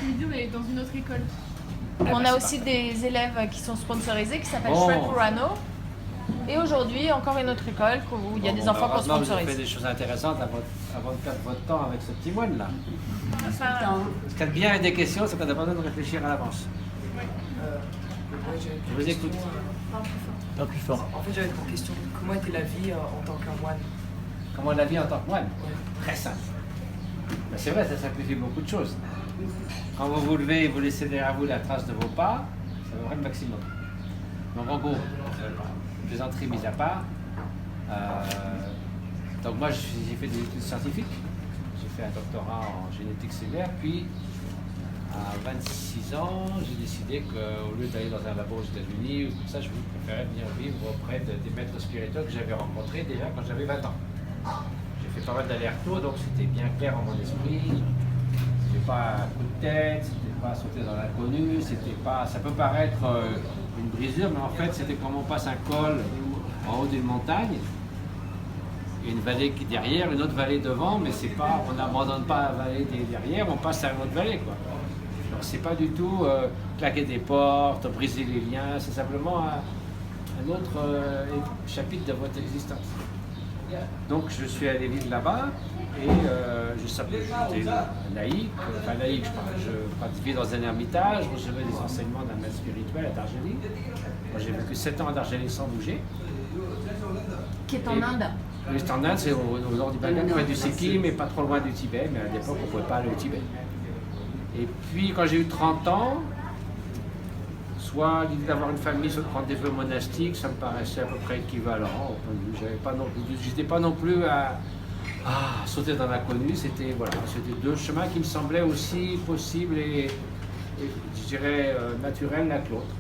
après-midi, on est dans une autre école. On a aussi des élèves qui sont sponsorisés, qui s'appellent Shred Furano. Et aujourd'hui, encore une autre école où il y a des enfants qu'on sponsorise. Vous avez fait des choses intéressantes avant de perdre votre temps avec ce petit moine-là. Ce qui est bien avec des questions, c'est qu'on n'a pas besoin de réfléchir à l'avance. Je vous écoute. Pas plus fort. En fait, j'avais pour question, comment était la vie en tant qu'un moine? Comment la vie en tant que moine? Très simple. Ben, c'est vrai, ça simplifie beaucoup de choses. Quand vous vous levez et vous laissez derrière vous la trace de vos pas, ça va être le maximum. Donc en gros, plaisanterie mise à part, donc moi j'ai fait des études scientifiques, j'ai fait un doctorat en génétique cellulaire, puis à 26 ans, j'ai décidé qu'au lieu d'aller dans un labo aux États-Unis ou tout ça, je préférais venir vivre auprès des maîtres spirituels que j'avais rencontrés déjà quand j'avais 20 ans. J'ai fait pas mal d'allers-retours, donc c'était bien clair en mon esprit. C'était pas un coup de tête, c'était pas sauter dans l'inconnu, c'était pas. Ça peut paraître une brisure, mais en fait c'était comme on passe un col en haut d'une montagne, et une vallée qui est derrière, une autre vallée devant, mais c'est pas. On n'abandonne pas la vallée derrière, on passe à une autre vallée, quoi. Donc c'est pas du tout claquer des portes, briser les liens, c'est simplement un autre chapitre de votre existence. Donc je suis allé vivre là-bas et j'étais laïque, enfin laïque, je pratiquais dans un ermitage, je recevais des enseignements d'un maître spirituel à Darjeeling. Moi j'ai vécu 7 ans à Darjeeling sans bouger. Qui est en Inde. Oui, c'est en Inde, c'est au nord du Bengale, près du Sikkim, mais pas trop loin du Tibet, mais à l'époque on ne pouvait pas aller au Tibet. Et puis quand j'ai eu 30 ans, soit l'idée d'avoir une famille, soit de prendre des vœux monastiques, ça me paraissait à peu près équivalent. Je n'étais pas non plus à sauter dans l'inconnu, c'était deux chemins qui me semblaient aussi possibles et je dirais naturels l'un que l'autre.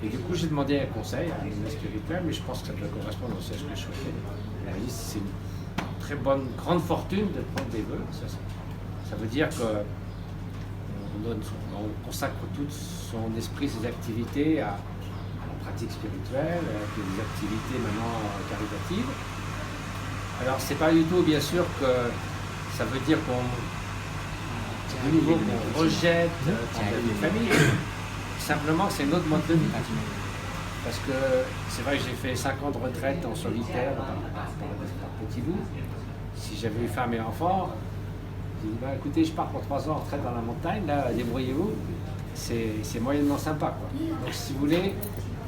Et du coup, j'ai demandé un conseil à un spirituel, mais je pense que ça peut correspondre aussi à ce que je fais. Elle a dit c'est une très bonne, grande fortune de prendre des vœux. Ça veut dire que on consacre tout son esprit, ses activités à la pratique spirituelle, à des activités maintenant caritatives. Alors c'est pas du tout bien sûr que ça veut dire de nouveau qu'on rejette la vie de famille, simplement c'est un autre mode de vie. Parce que c'est vrai que j'ai fait 5 ans de retraite en solitaire par petit bout. Si j'avais eu femme et enfant, j'ai dit, écoutez, je pars pour 3 ans en retraite dans la montagne, là, débrouillez-vous, c'est moyennement sympa, quoi. Donc, si vous voulez,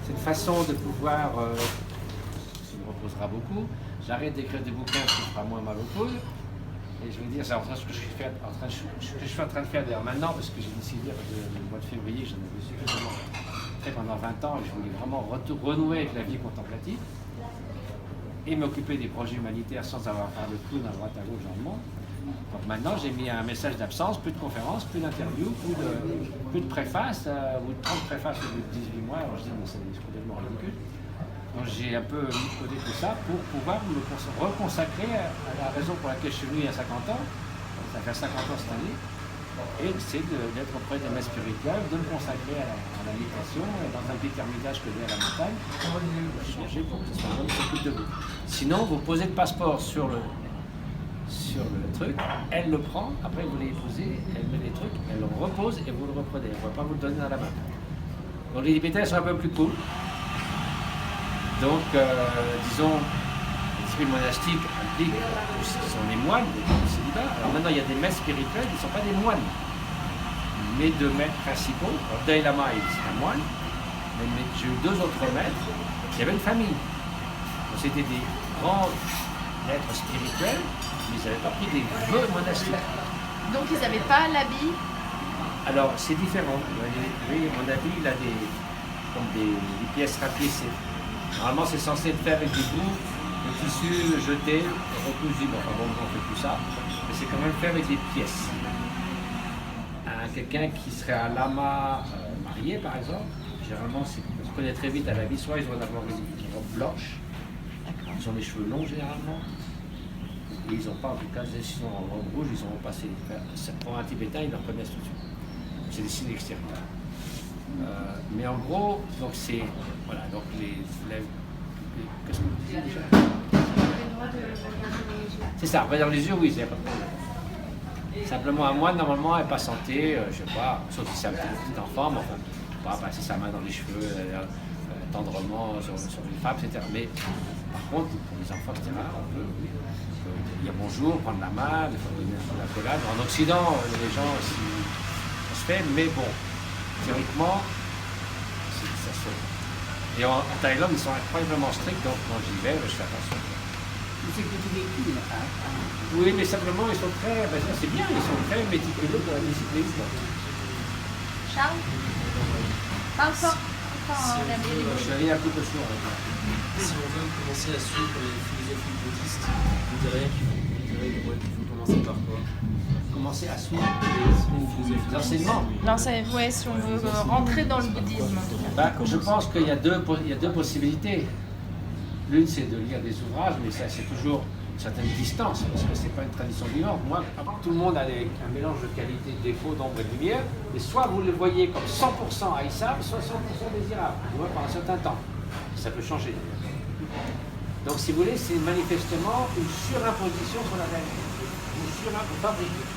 c'est une façon de pouvoir, ça me reposera beaucoup, j'arrête d'écrire des bouquins qui fera moins mal aux poules, et je vais dire, c'est en train ce que je suis en train de faire d'ailleurs maintenant, parce que j'ai décidé, le mois de février, j'en avais suffisamment fait pendant 20 ans, et je voulais vraiment renouer avec la vie contemplative, et m'occuper des projets humanitaires sans avoir à faire le clown à droite à gauche dans le monde. Donc maintenant, j'ai mis un message d'absence, plus de conférences, plus d'interviews, plus de préfaces, ou de 30 préfaces au bout de 18 mois. Alors je dis, mais c'est complètement ridicule. Donc j'ai un peu mis de côté tout ça pour pouvoir me reconsacrer à la raison pour laquelle je suis venu il y a 50 ans. Ça fait 50 ans cette année. Et c'est d'être auprès des maîtres spirituels, de me consacrer à la méditation, dans un petit ermitage que j'ai à la montagne, changer pour que ce soit un homme qui s'occupe de vous. Sinon, vous posez le passeport sur le truc, elle le prend, après vous l'épousez, elle met les trucs, elle le repose et vous le reprenez. Elle ne va pas vous le donner dans la main. Donc les libertés sont un peu plus cool. Donc, disons, l'esprit monastique implique ce sont les moines, les célibats. Alors maintenant, il y a des maîtres spirituels qui ne sont pas des moines. Mes 2 maîtres principaux, alors Dalai Lama, c'est un moine, mais j'ai eu 2 autres maîtres qui avaient une famille. Donc c'était des grands maîtres spirituels, mais ils n'avaient pas pris des vœux monastiques. Donc ils n'avaient pas l'habit? Alors c'est différent. Vous voyez, mon habit, il a des pièces rapiécées. Normalement, c'est censé être fait avec des bouts de tissu jeté, recousu. Enfin bon, on fait tout ça. Mais c'est quand même fait avec des pièces. Quelqu'un qui serait un lama marié, par exemple, généralement, on se connaît très vite à la vie. Soit ils vont avoir une robe blanche, ils ont les cheveux longs généralement, et ils n'ont pas, en tout cas, s'ils sont en robe rouge, ils auront passé. Pour un Tibétain, ils le reconnaissent tout de suite. C'est des signes extérieurs. Mais en gros, donc c'est. Voilà, donc qu'est-ce que vous disiez déjà? C'est ça, regarder dans les yeux, oui, c'est pas de problème. Simplement, un moine, normalement, n'est pas santé, je sais pas, sauf si c'est un petit enfant, mais enfin, pas passer sa main dans les cheveux, tendrement sur une femme, etc. Mais par contre, pour les enfants, etc., on peut dire bonjour, prendre la main, des fois donner un peu l'accolade. En Occident, les gens aussi, ça se fait, mais bon, théoriquement, ça se fait. Et en Thaïlande, ils sont incroyablement stricts, donc quand j'y vais, je fais attention. C'est que tu vécu, là. Oui, mais simplement, ils sont très, c'est bien, ils sont très méticuleux dans la discipline. Charles, parle fort. Je suis allé un peu de sourd. Si on veut commencer à suivre les philosophies bouddhistes, vous diriez qu'il faut commencer par quoi? Commencer à suivre les enseignements. Oui, si on veut rentrer dans le bouddhisme. Je pense qu'il y a deux possibilités. L'une, c'est de lire des ouvrages, mais ça, c'est toujours une certaine distance, parce que ce n'est pas une tradition vivante. Moi, tout le monde a un mélange de qualité, de défaut, d'ombre et de lumière, mais soit vous le voyez comme 100% haïssable, soit 100% désirable, du moins par un certain temps. Ça peut changer. Donc, si vous voulez, c'est manifestement une surimposition sur la réalité. Une fabriquée.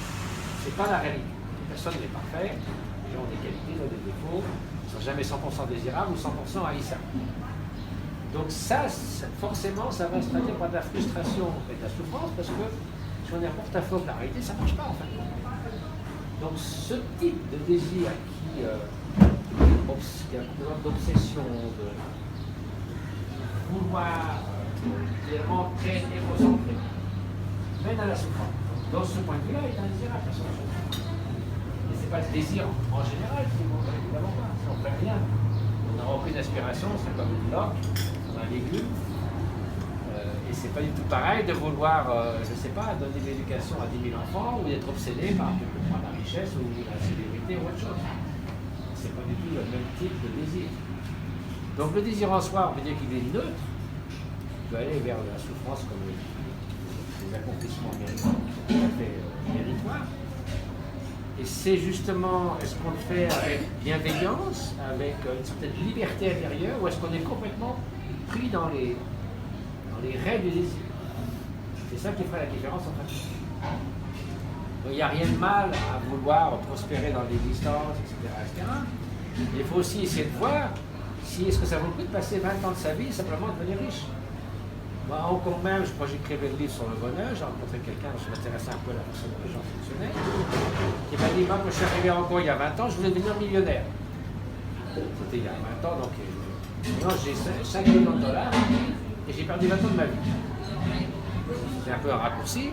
Ce n'est pas la réalité. Personne n'est parfait. Les gens ont des qualités, ils ont des défauts. Ils ne sont jamais 100% désirables ou 100% haïssables. Donc ça, forcément, ça va se traduire par de la frustration et de la souffrance, parce que si on est à porte-à-faux de la réalité, ça ne marche pas en fait. Donc ce type de désir qui a un peu d'obsession, de vouloir vraiment très égocentré, mène à la souffrance. Donc ce point de vue-là, il est indésirable, personne ne souffre. Et ce n'est pas le désir en général qui ne évidemment pas. Si on ne fait rien, on n'aura aucune aspiration, c'est comme une loque, on a un légume. Et c'est pas du tout pareil de vouloir, je ne sais pas, donner de l'éducation à 10 000 enfants ou d'être obsédé par la richesse ou la célébrité ou autre chose. C'est pas du tout le même type de désir. Donc le désir en soi, on veut dire qu'il est neutre. Il peut aller vers la souffrance comme des accomplissements méritoires. Et c'est justement, est-ce qu'on le fait avec bienveillance, avec une certaine liberté intérieure, ou est-ce qu'on est complètement pris dans les règles du désir? C'est ça qui ferait la différence entre nous. Donc il n'y a rien de mal à vouloir prospérer dans l'existence, etc. Mais il faut aussi essayer de voir si est-ce que ça vaut le coup de passer 20 ans de sa vie simplement de devenir riche. Moi, en Hong Kong même, je crois que j'écrivais le livre sur le bonheur, j'ai rencontré quelqu'un, je m'intéressais un peu à la façon dont les gens fonctionnaient, qui m'a dit, moi, quand je suis arrivé à Hong Kong il y a 20 ans, je voulais devenir millionnaire. C'était il y a 20 ans, donc maintenant j'ai 5 millions de dollars et j'ai perdu 20 ans de ma vie. C'est un peu un raccourci,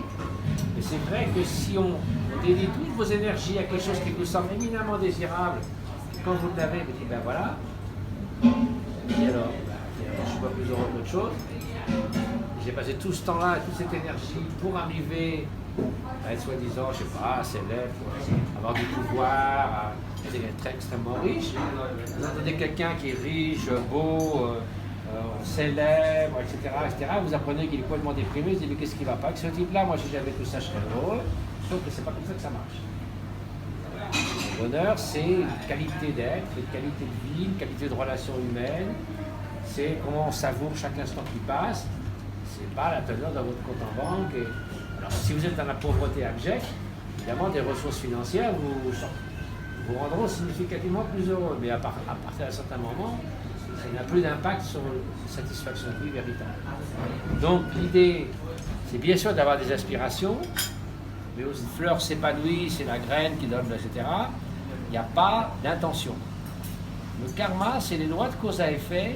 mais c'est vrai que si on dédie toutes vos énergies à quelque chose qui vous semble éminemment désirable, quand vous l'avez, vous dites, ben voilà, et alors, je suis pas plus heureux qu'autre chose. J'ai passé tout ce temps-là, toute cette énergie pour arriver à être soi-disant, je sais pas, célèbre, avoir du pouvoir, être extrêmement riche. Vous entendez quelqu'un qui est riche, beau, célèbre, etc., vous apprenez qu'il est complètement déprimé, vous dites mais qu'est-ce qui ne va pas? Que ce type-là, moi si j'avais tout ça, je serais heureux. Sauf que c'est pas comme ça que ça marche. Le bonheur, c'est une qualité d'être, une qualité de vie, une qualité de relation humaine. C'est comment on savoure chaque instant qui passe. C'est pas la teneur dans votre compte en banque. Alors si vous êtes dans la pauvreté abjecte, évidemment des ressources financières vous rendront significativement plus heureux. Mais à partir d'un certain moment, ça n'a plus d'impact sur la satisfaction de vie véritable. Donc l'idée, c'est bien sûr d'avoir des aspirations, mais aux fleurs s'épanouissent, c'est la graine qui donne, etc. Il n'y a pas d'intention. Le karma, c'est les lois de cause à effet.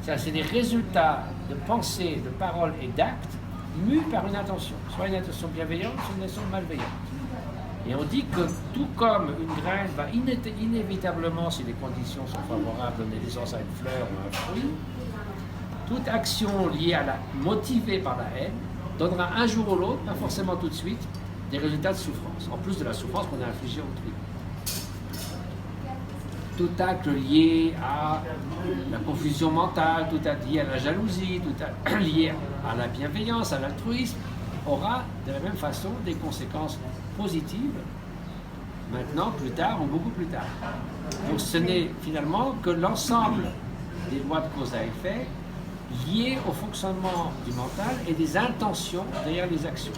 C'est des résultats de pensée, de parole et d'actes mus par une intention, soit une intention bienveillante, soit une intention malveillante. Et on dit que tout comme une graine va inévitablement, si les conditions sont favorables, donner naissance à une fleur ou à un fruit, toute action liée à motivée par la haine donnera un jour ou l'autre, pas forcément tout de suite, des résultats de souffrance, en plus de la souffrance qu'on a infligée au autrui. Tout acte lié à la confusion mentale, tout acte lié à la jalousie, tout acte lié à la bienveillance, à l'altruisme, aura de la même façon des conséquences positives, maintenant, plus tard ou beaucoup plus tard. Donc ce n'est finalement que l'ensemble des lois de cause à effet liées au fonctionnement du mental et des intentions derrière les actions.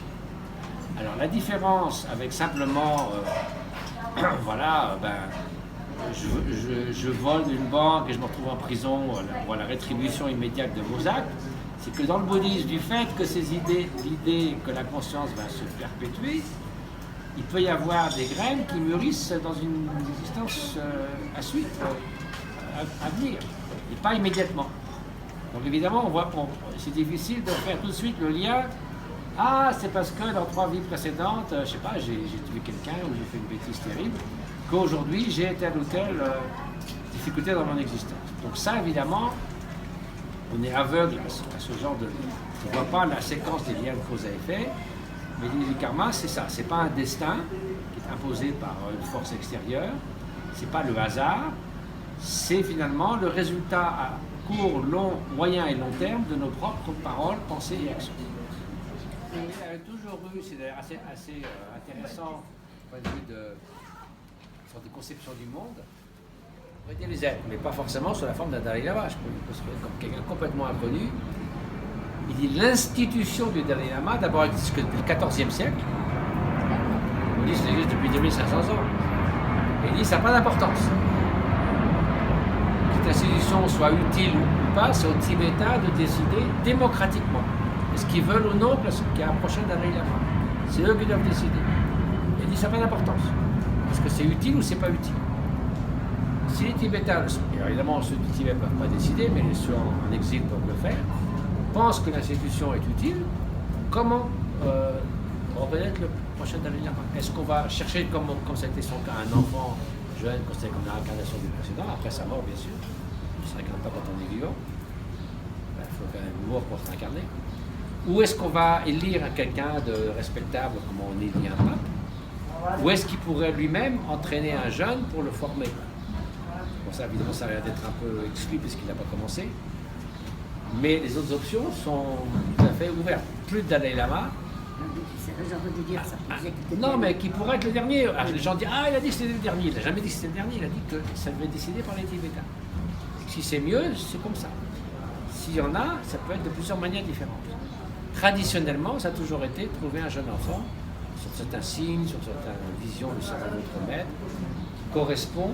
Alors la différence avec simplement, voilà, je vole une banque et je me retrouve en prison pour la rétribution immédiate de vos actes, c'est que dans le bouddhisme, du fait que l'idée que la conscience va se perpétuer, il peut y avoir des graines qui mûrissent dans une existence à venir, et pas immédiatement. Donc évidemment, c'est difficile de faire tout de suite le lien. Ah, c'est parce que dans 3 vies précédentes, je sais pas, j'ai tué quelqu'un ou j'ai fait une bêtise terrible, qu'aujourd'hui j'ai telle ou telle difficulté dans mon existence. Donc ça, évidemment, on est aveugle à ce genre de lien. On ne voit pas la séquence des liens de cause à effet, mais le karma, c'est ça. C'est pas un destin qui est imposé par une force extérieure, c'est pas le hasard, c'est finalement le résultat à court, long, moyen et long terme de nos propres paroles, pensées et actions. Il y a toujours eu, c'est d'ailleurs assez intéressant, du point de vue de sorte de conception du monde, on va dire les êtres, mais pas forcément sous la forme d'un Dalai Lama. Je peux le considérer comme quelqu'un complètement inconnu. Il dit l'institution du Dalai Lama, d'abord, existe depuis le XIVe siècle. On dit que ça existe depuis 2500 ans. Et il dit que ça n'a pas d'importance. Que cette institution soit utile ou pas, c'est aux Tibétains de décider démocratiquement. Est-ce qu'ils veulent ou non qu'il y ait un prochain Dalai Lama? C'est eux qui doivent décider. Il dit que ça n'a pas d'importance. Est-ce que c'est utile ou c'est pas utile? Si les Tibétains, évidemment ceux du Tibet ne peuvent pas décider, mais ceux en exil peuvent le faire, pensent que l'institution est utile, comment reconnaître le prochain Dalai Lama? Est-ce qu'on va chercher, comme c'était son cas, un enfant jeune, considéré comme la réincarnation du précédent, après sa mort bien sûr, il ne se réincarne pas quand on est vivant, il faut quand même mourir pour se réincarner. Ou est-ce qu'on va élire quelqu'un de respectable, comme on élit un pape? Ou est-ce qu'il pourrait lui-même entraîner un jeune pour le former? Bon, ça, évidemment, ça a l'air d'être un peu exclu puisqu'il n'a pas commencé. Mais les autres options sont tout à fait ouvertes. Plus de Dalai Lama. C'est raison de dire ça. Non, mais qui pourrait être le dernier. Alors, les gens disent, ah, il a dit que c'était le dernier. Il n'a jamais dit que c'était le dernier. Il a dit que ça devait être décidé par les Tibétains. Si c'est mieux, c'est comme ça. S'il y en a, ça peut être de plusieurs manières différentes. Traditionnellement, ça a toujours été de trouver un jeune enfant sur certains signes, sur certaines visions de certains autres maîtres, qui correspond.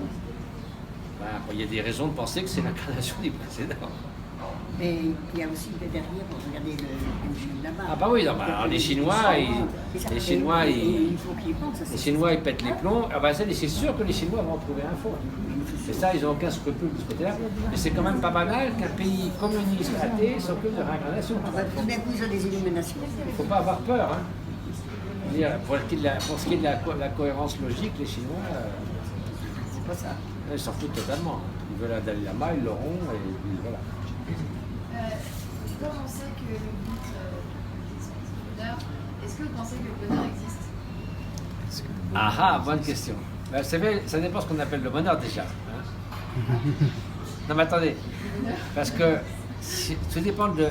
Il y a des raisons de penser que c'est l'incarnation du précédent. Mais il y a aussi derrière, regardez le film là-bas. Ah bah oui, non, alors les Chinois, les Chinois, ils pètent les plombs. Ah bah c'est sûr que les Chinois vont trouver un faux. C'est ça, ils n'ont aucun scrupule de ce côté-là. Mais c'est quand même pas banal qu'un pays communiste athée s'occupe de réincarnation. Tout d'un coup, ils ont des illuminations. Il ne faut pas avoir peur. Hein. Pour ce qui est de la cohérence logique, les Chinois, C'est pas ça. ils s'en foutent totalement. Ils veulent un Dalai Lama, ils l'auront, et puis voilà. Comme on sait que le but du bonheur, est-ce que vous pensez que le bonheur existe? Ah, bonne question. Vous savez, ça dépend de ce qu'on appelle le bonheur déjà. Hein. Non mais attendez, parce que tout dépend de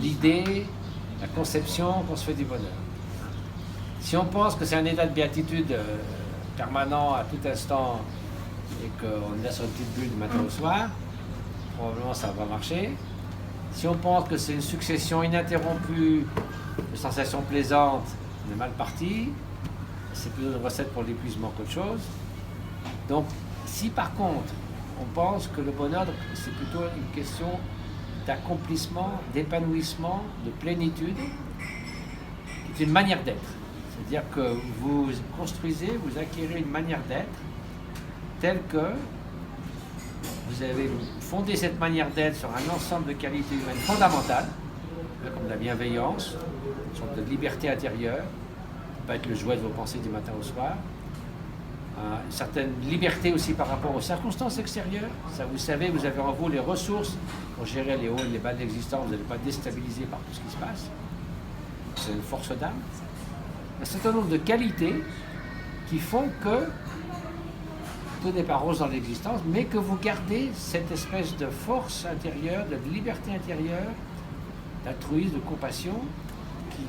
l'idée, la conception qu'on se fait du bonheur. Si on pense que c'est un état de béatitude permanent à tout instant et qu'on est sur une petite bulle du matin au soir, probablement ça va marcher. Si on pense que c'est une succession ininterrompue de sensations plaisantes, on est mal parti. C'est plutôt une recette pour l'épuisement qu'autre chose. Donc, si par contre, on pense que le bonheur, c'est plutôt une question d'accomplissement, d'épanouissement, de plénitude, c'est une manière d'être. C'est-à-dire que vous construisez, vous acquérez une manière d'être telle que vous avez fondé cette manière d'être sur un ensemble de qualités humaines fondamentales, comme la bienveillance, une sorte de liberté intérieure, pas être le jouet de vos pensées du matin au soir, une certaine liberté aussi par rapport aux circonstances extérieures. Ça, vous savez, vous avez en vous les ressources pour gérer les hauts et les bas de l'existence, vous n'allez pas déstabiliser par tout ce qui se passe. C'est une force d'âme. Un certain nombre de qualités qui font que tout n'est pas rose dans l'existence, mais que vous gardez cette espèce de force intérieure, de liberté intérieure, d'altruisme, de compassion, qui,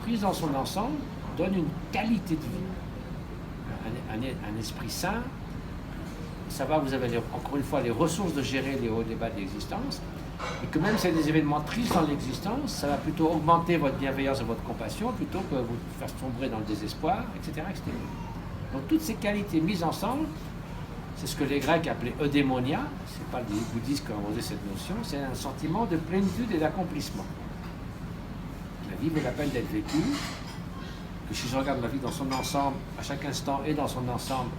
prise dans son ensemble, donne une qualité de vie, un esprit sain. Ça va, vous avez encore une fois les ressources de gérer les hauts et les bas de l'existence, Et que même s'il y a des événements tristes dans l'existence, ça va plutôt augmenter votre bienveillance et votre compassion plutôt que vous faire sombrer dans le désespoir, etc., etc. Donc toutes ces qualités mises ensemble, c'est ce que les Grecs appelaient eudémonia, c'est pas les bouddhistes qui ont inventé cette notion, c'est un sentiment de plénitude et d'accomplissement. La vie vaut la peine d'être vécue, que si je regarde ma vie dans son ensemble, à chaque instant et dans son ensemble,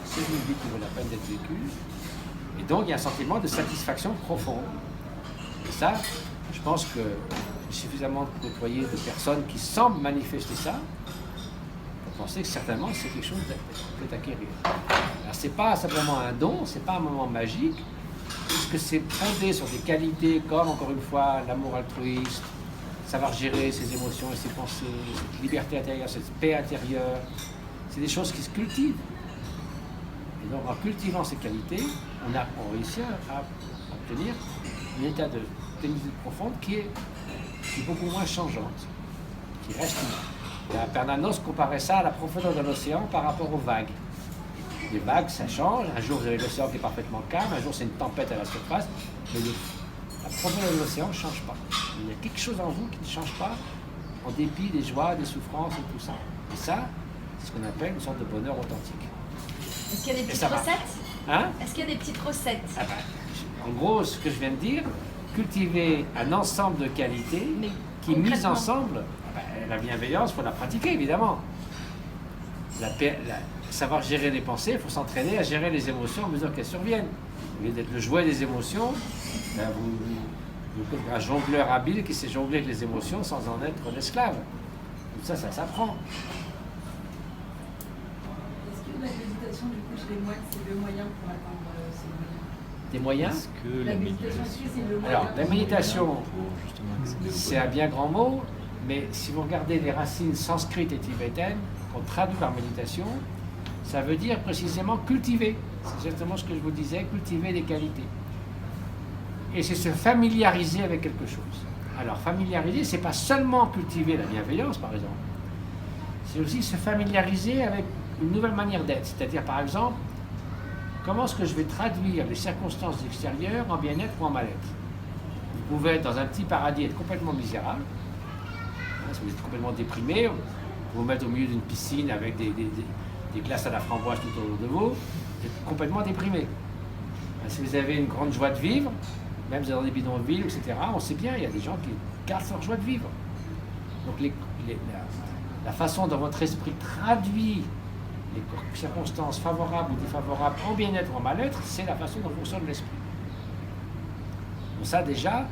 c'est une vie qui vaut la peine d'être vécue. Et donc il y a un sentiment de satisfaction profonde. Et ça, je pense que j'ai suffisamment côtoyé de personnes qui semblent manifester ça pour penser que certainement c'est quelque chose qu'on peut acquérir. Alors c'est pas simplement un don, c'est pas un moment magique, puisque c'est fondé sur des qualités comme, encore une fois, l'amour altruiste, savoir gérer ses émotions et ses pensées, cette liberté intérieure, cette paix intérieure. C'est des choses qui se cultivent. Et donc en cultivant ces qualités, on réussit à obtenir un état de plénitude profonde qui est beaucoup moins changeante, qui reste. Bernanos comparait ça à la profondeur de l'océan par rapport aux vagues. Les vagues, ça change. Un jour, vous avez l'océan qui est parfaitement calme, un jour, c'est une tempête à la surface, mais la profondeur de l'océan ne change pas. Il y a quelque chose en vous qui ne change pas, en dépit des joies, des souffrances et tout ça. Et ça, c'est ce qu'on appelle une sorte de bonheur authentique. Est-ce qu'il y a des petites recettes? Est-ce qu'il y a des petites recettes? En gros, ce que je viens de dire, cultiver un ensemble de qualités qui, mises ensemble, la bienveillance, il faut la pratiquer, évidemment. Savoir gérer les pensées, il faut s'entraîner à gérer les émotions à mesure qu'elles surviennent. Au lieu d'être le jouet des émotions, vous un jongleur habile qui sait jongler avec les émotions sans en être l'esclave. Tout ça, ça s'apprend. Est-ce que la méditation, du coup, chez les moines, c'est le moyen pour atteindre ces moyens? Des moyens? Est-ce que la méditation, c'est le moyen? Alors, la méditation, pour justement accéder c'est un bien grand mot, mais si vous regardez les racines sanskrites et tibétaines, qu'on traduit par méditation, ça veut dire précisément cultiver. C'est exactement ce que je vous disais, cultiver des qualités. Et c'est se familiariser avec quelque chose. Alors, familiariser, c'est pas seulement cultiver la bienveillance, par exemple. C'est aussi se familiariser avec une nouvelle manière d'être. C'est-à-dire, par exemple, comment est-ce que je vais traduire les circonstances extérieures en bien-être ou en mal-être? Vous pouvez être dans un petit paradis et être complètement misérable. Si vous êtes complètement déprimé, vous vous mettre au milieu d'une piscine avec des glaces à la framboise tout autour de vous, vous êtes complètement déprimé. Si vous avez une grande joie de vivre, même dans des bidonvilles, etc., on sait bien, il y a des gens qui gardent leur joie de vivre. Donc la façon dont votre esprit traduit les circonstances favorables ou défavorables en bien-être ou en mal-être, c'est la façon dont fonctionne l'esprit. Donc ça déjà,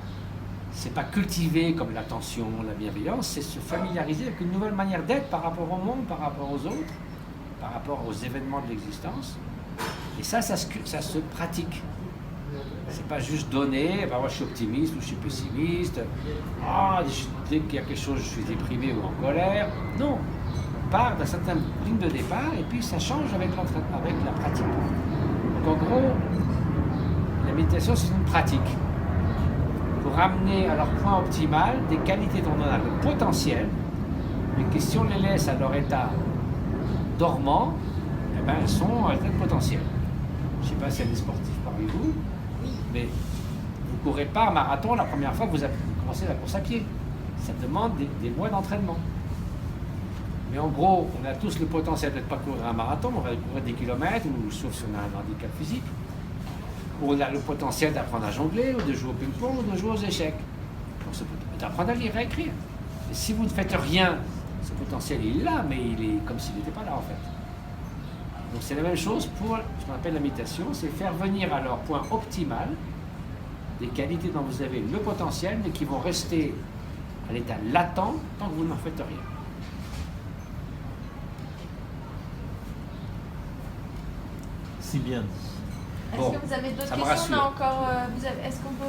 c'est pas cultiver comme l'attention, la bienveillance, c'est se familiariser avec une nouvelle manière d'être par rapport au monde, par rapport aux autres, par rapport aux événements de l'existence. Et ça se pratique. C'est pas juste donner, ben moi je suis optimiste ou je suis pessimiste, dès qu'il y a quelque chose, je suis déprimé ou en colère. Non, on part d'un certain ligne de départ et puis ça change avec la pratique. Donc en gros, la méditation c'est une pratique pour ramener à leur point optimal des qualités dont on a le potentiel, mais que si on les laisse à leur état dormant, eh ben, elles sont à l'état de potentiel. Je ne sais pas s'il y a des sportifs parmi vous, mais vous ne courez pas un marathon la première fois que vous commencez la course à pied. Ça demande des mois d'entraînement. Mais en gros, on a tous le potentiel de ne pas courir un marathon, on va courir des kilomètres, ou sauf si on a un handicap physique. Ou on a le potentiel d'apprendre à jongler, ou de jouer au ping-pong, ou de jouer aux échecs. D'apprendre à lire et à écrire. Et si vous ne faites rien, ce potentiel il est là, mais il est comme s'il n'était pas là en fait. Donc c'est la même chose pour ce qu'on appelle la méditation, c'est faire venir à leur point optimal des qualités dont vous avez le potentiel, mais qui vont rester à l'état latent tant que vous n'en faites rien. Si bien dit. Est-ce que vous avez d'autres ça me questions? On a rassure. encore. Est-ce qu'on peut.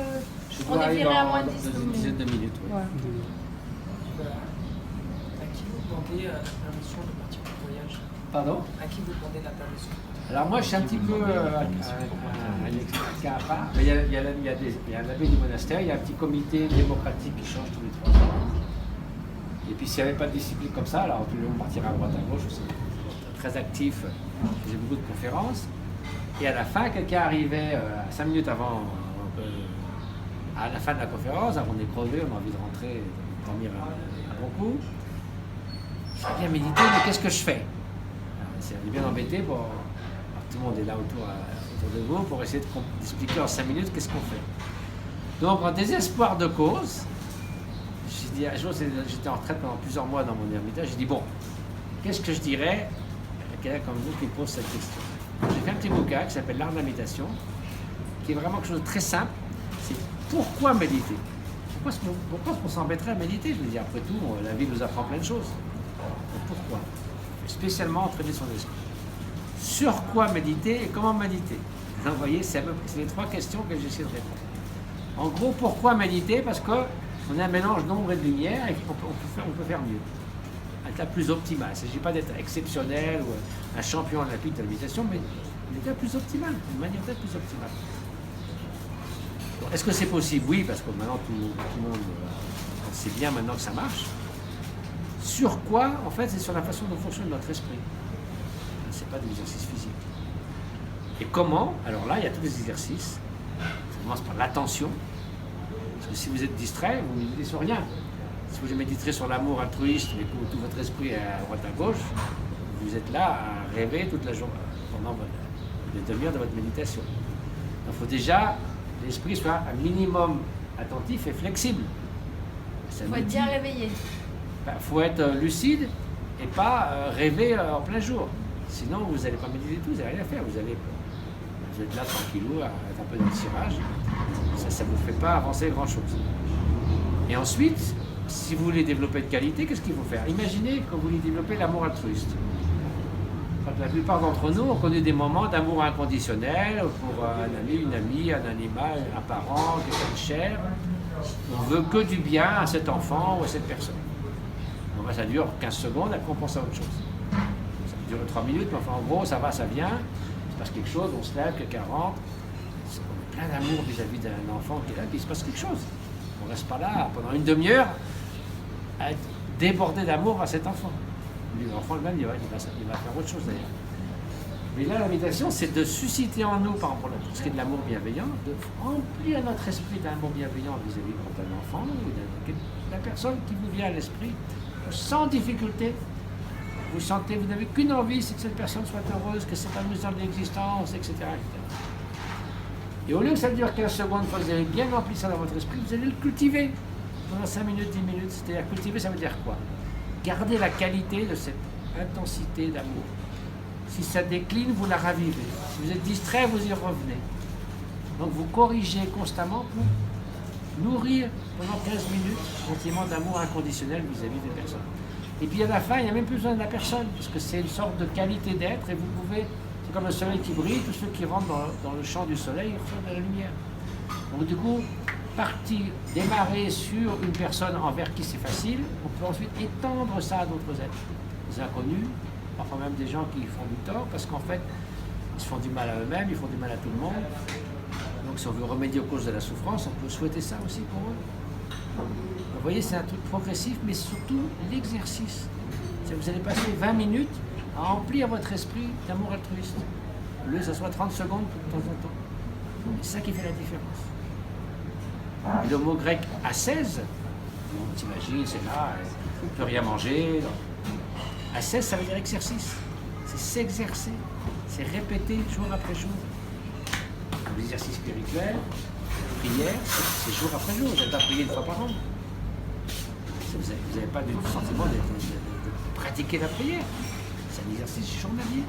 Je On dois est arriver viré à en- moins de dans 10 une minutes. dizaine de minutes. Oui. Ouais. À qui vous demandez la permission de partir en voyage? Pardon? À qui vous demandez la permission? Alors moi je suis un petit peu un cas à part. Mais il y a l'abbé du monastère, il y a un petit comité démocratique qui change tous les 3 ans. Et puis s'il n'y avait pas de discipline comme ça, alors tout le monde partira à droite à gauche. C'est très actif, j'ai beaucoup de conférences. Et à la fin, quelqu'un arrivait 5 minutes avant À la fin de la conférence, on est crevé, on a envie de rentrer, de dormir un bon coup. Je vais bien méditer, mais qu'est-ce que je fais? On est bien embêté pour... Alors, tout le monde est là autour de vous pour essayer d'expliquer en 5 minutes qu'est-ce qu'on fait. Donc, en désespoir de cause, j'ai dit, un jour, j'étais en retraite pendant plusieurs mois dans mon ermitage, j'ai dit, bon, qu'est-ce que je dirais à quelqu'un comme vous qui pose cette question? J'ai fait un petit bouquin qui s'appelle L'art de la méditation, qui est vraiment quelque chose de très simple. C'est pourquoi méditer? Pourquoi est-ce qu'on s'embêterait à méditer? Je veux dire, après tout, la vie nous apprend plein de choses. Donc, pourquoi? Spécialement entraîner son esprit. Sur quoi méditer et comment méditer? Vous voyez, c'est les 3 questions que j'essaie de répondre. En gros, pourquoi méditer? Parce qu'on a un mélange d'ombre et de lumière et on peut faire mieux. Être la plus optimale. Il ne s'agit pas d'être exceptionnel ou un champion olympique de la méditation, mais l'état plus optimal, une manière d'être plus optimale. Est-ce que c'est possible? Oui, parce que maintenant tout le monde sait bien maintenant que ça marche. Sur quoi? En fait, c'est sur la façon dont fonctionne notre esprit. Ce n'est pas de l'exercice physique. Et comment? Alors là, il y a tous les exercices. Ça commence par l'attention. Parce que si vous êtes distrait, vous ne méditez sur rien. Si vous méditerez sur l'amour altruiste, mais que tout votre esprit est à droite à gauche, vous êtes là à rêver toute la journée, pendant les demi-heures de votre méditation. Donc il faut déjà que l'esprit soit un minimum attentif et flexible. Il faut être bien réveillé. Il faut être lucide et pas rêver en plein jour. Sinon, vous n'allez pas méditer tout, vous n'allez rien faire. Vous êtes là tranquillou, avec un peu de tirage. Ça ne vous fait pas avancer grand-chose. Et ensuite, si vous voulez développer de qualité, qu'est-ce qu'il faut faire? Imaginez que vous voulez développer l'amour altruiste. La plupart d'entre nous ont connu des moments d'amour inconditionnel pour un ami, une amie, un animal, un parent, quelqu'un de cher. On veut que du bien à cet enfant ou à cette personne. Donc ça dure 15 secondes, après on pense à autre chose. Ça peut durer 3 minutes, mais enfin en gros, ça va, ça vient. Il se passe quelque chose, on se lève, quelqu'un rentre. On a plein d'amour vis-à-vis d'un enfant qui est là, puis il se passe quelque chose. On ne reste pas là pendant une demi-heure à être débordé d'amour à cet enfant. L'enfant lui-même, il va faire autre chose d'ailleurs. Mais là, la méditation, c'est de susciter en nous, par exemple, pour ce qui est de l'amour bienveillant, de remplir notre esprit d'amour bienveillant vis-à-vis d'un enfant ou de la personne qui vous vient à l'esprit, sans difficulté. Vous sentez, vous n'avez qu'une envie, c'est que cette personne soit heureuse, que s'épanouisse dans l'existence, etc., etc. Et au lieu que ça dure 15 secondes, vous allez bien remplir ça dans votre esprit, vous allez le cultiver pendant 5 minutes, 10 minutes. C'est-à-dire cultiver, ça veut dire quoi? Garder la qualité de cette intensité d'amour. Si ça décline, vous la ravivez. Si vous êtes distrait, vous y revenez. Donc vous corrigez constamment pour nourrir pendant 15 minutes un sentiment d'amour inconditionnel vis-à-vis des personnes. Et puis à la fin, il n'y a même plus besoin de la personne, parce que c'est une sorte de qualité d'être, et vous pouvez, c'est comme le soleil qui brille, tous ceux qui rentrent dans le champ du soleil reçoivent de la lumière. Donc du coup, démarrer sur une personne envers qui c'est facile, on peut ensuite étendre ça à d'autres êtres, des inconnus, parfois même des gens qui font du tort, parce qu'en fait, ils se font du mal à eux-mêmes, ils font du mal à tout le monde. Donc si on veut remédier aux causes de la souffrance, on peut souhaiter ça aussi pour eux. Vous voyez, c'est un truc progressif, mais surtout l'exercice. Vous allez passer 20 minutes à remplir votre esprit d'amour altruiste. Au lieu que ce soit 30 secondes de temps en temps. C'est ça qui fait la différence. Et le mot grec ascèse, on s'imagine, c'est là, on ne peut rien manger. Ascèse, ça veut dire exercice. C'est s'exercer, c'est répéter jour après jour. L'exercice spirituel, la prière, c'est jour après jour. Vous n'avez pas prié une fois par an. Vous n'avez pas du sentiment de pratiquer la prière. C'est un exercice journalier.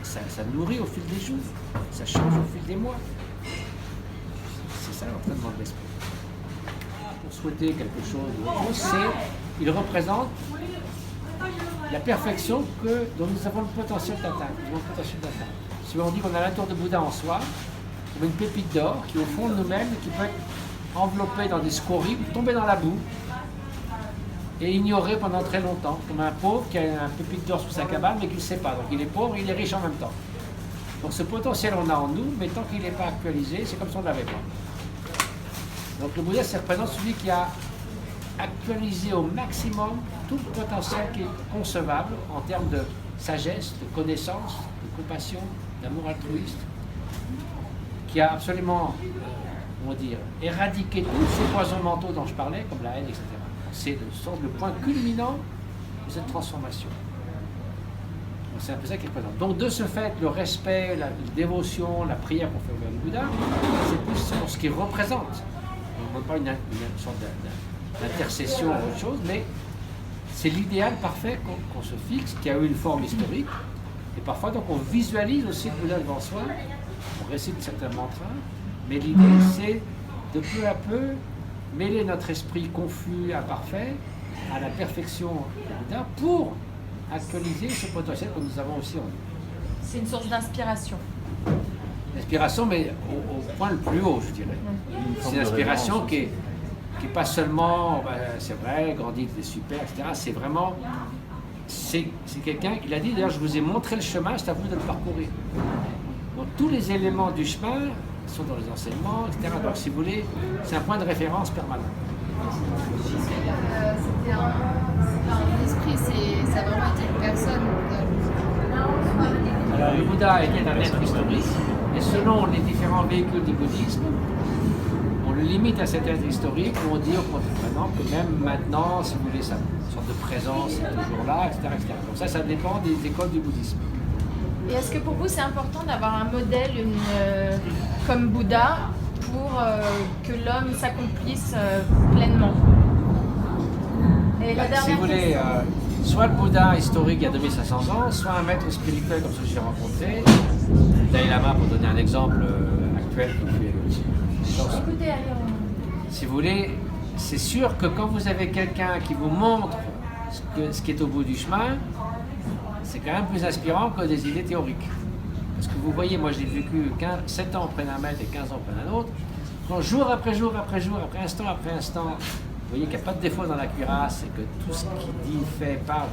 Ça nourrit au fil des jours. Ça change au fil des mois. C'est ça l'entraînement de l'esprit. Pour souhaiter quelque chose d'autre chose, il représente la perfection dont nous avons le potentiel d'atteindre. Si on dit qu'on a la tour de Bouddha en soi, on a une pépite d'or qui est au fond de nous-mêmes et qui peut être enveloppée dans des scories, tomber dans la boue et ignorée pendant très longtemps, comme un pauvre qui a un pépite d'or sous sa cabane mais qui ne le sait pas. Donc il est pauvre et il est riche en même temps. Donc ce potentiel on a en nous, mais tant qu'il n'est pas actualisé, c'est comme si on ne l'avait pas. Donc le Bouddha, c'est représente celui qui a actualisé au maximum tout le potentiel qui est concevable en termes de sagesse, de connaissance, de compassion, d'amour altruiste, qui a absolument on va dire, éradiquer tous ces poisons mentaux dont je parlais, comme la haine, etc. C'est le point culminant de cette transformation. C'est un peu ça qui est présent. Donc de ce fait, le respect, la dévotion, la prière qu'on fait vers le Bouddha, c'est plus sur ce qu'il représente. On ne veut pas une sorte d'intercession ou autre chose, mais c'est l'idéal parfait qu'on se fixe, qui a eu une forme historique. Et parfois, donc, on visualise aussi le Bouddha devant soi, on récite certains mantras, mais l'idée, c'est de peu à peu mêler notre esprit confus, imparfait, à la perfection du Bouddha pour actualiser ce potentiel que nous avons aussi en nous. C'est une source d'inspiration. L'inspiration, mais au point le plus haut, je dirais. C'est une inspiration qui est pas seulement, c'est vrai, Gandhi était super, etc. C'est vraiment, c'est quelqu'un, il a dit d'ailleurs, je vous ai montré le chemin, c'est à vous de le parcourir. Donc tous les éléments du chemin sont dans les enseignements, etc. Donc si vous voulez, c'est un point de référence permanent. C'était un esprit, ça a vraiment été une personne. Alors le Bouddha était un être historique, et selon les différents véhicules du bouddhisme, on le limite à cet être historique, où on dit au contraire que même maintenant, si vous voulez, sa sorte de présence est toujours là, etc., etc. Donc ça dépend des écoles du bouddhisme. Et est-ce que pour vous c'est important d'avoir un modèle comme Bouddha pour que l'homme s'accomplisse pleinement? Et la dernière si vous voulez, soit le Bouddha historique il y a 2500 ans, soit un maître spirituel comme celui que j'ai rencontré, Dalai Lama pour donner un exemple actuel qui fait Écoutez, allez, si vous voulez, c'est sûr que quand vous avez quelqu'un qui vous montre ce qui est au bout du chemin, c'est quand même plus inspirant que des idées théoriques. Parce que vous voyez, moi j'ai vécu 7 ans auprès d'un maître et 15 ans auprès d'un autre. Quand jour après jour, après jour, après instant, vous voyez qu'il n'y a pas de défaut dans la cuirasse et que tout ce qu'il dit, fait, parle,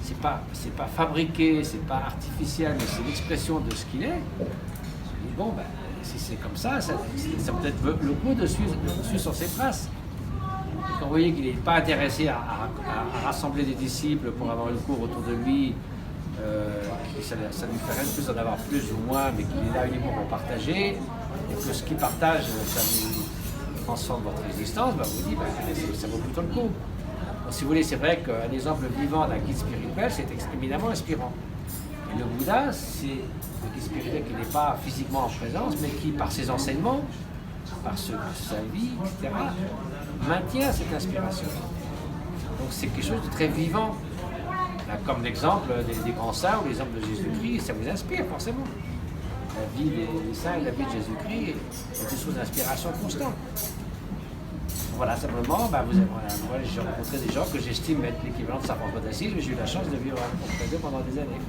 c'est pas fabriqué, c'est pas artificiel, mais c'est l'expression de ce qu'il est. Je dis, bon, ben, si c'est comme ça peut-être le coup de suivre sur ses traces. Quand vous voyez qu'il n'est pas intéressé à rassembler des disciples pour avoir une cour autour de lui, ça lui fait rien de plus d'en avoir plus ou moins, mais qu'il est là uniquement pour partager, et que ce qu'il partage, ça vous transforme votre existence, ben vous dites, ça vaut plutôt le coup. Donc, si vous voulez, c'est vrai qu'un exemple vivant d'un guide spirituel, c'est éminemment inspirant. Et le Bouddha, c'est un guide spirituel qui n'est pas physiquement en présence, mais qui, par ses enseignements, par sa vie, etc., maintient cette inspiration. Donc c'est quelque chose de très vivant. Comme l'exemple des grands saints ou l'exemple de Jésus-Christ, ça vous inspire forcément. La vie des saints et la vie de Jésus-Christ est une source d'inspiration constante. Voilà, simplement, moi j'ai rencontré des gens que j'estime être l'équivalent de Saint François d'Assise, mais j'ai eu la chance de vivre auprès d'eux pendant des années.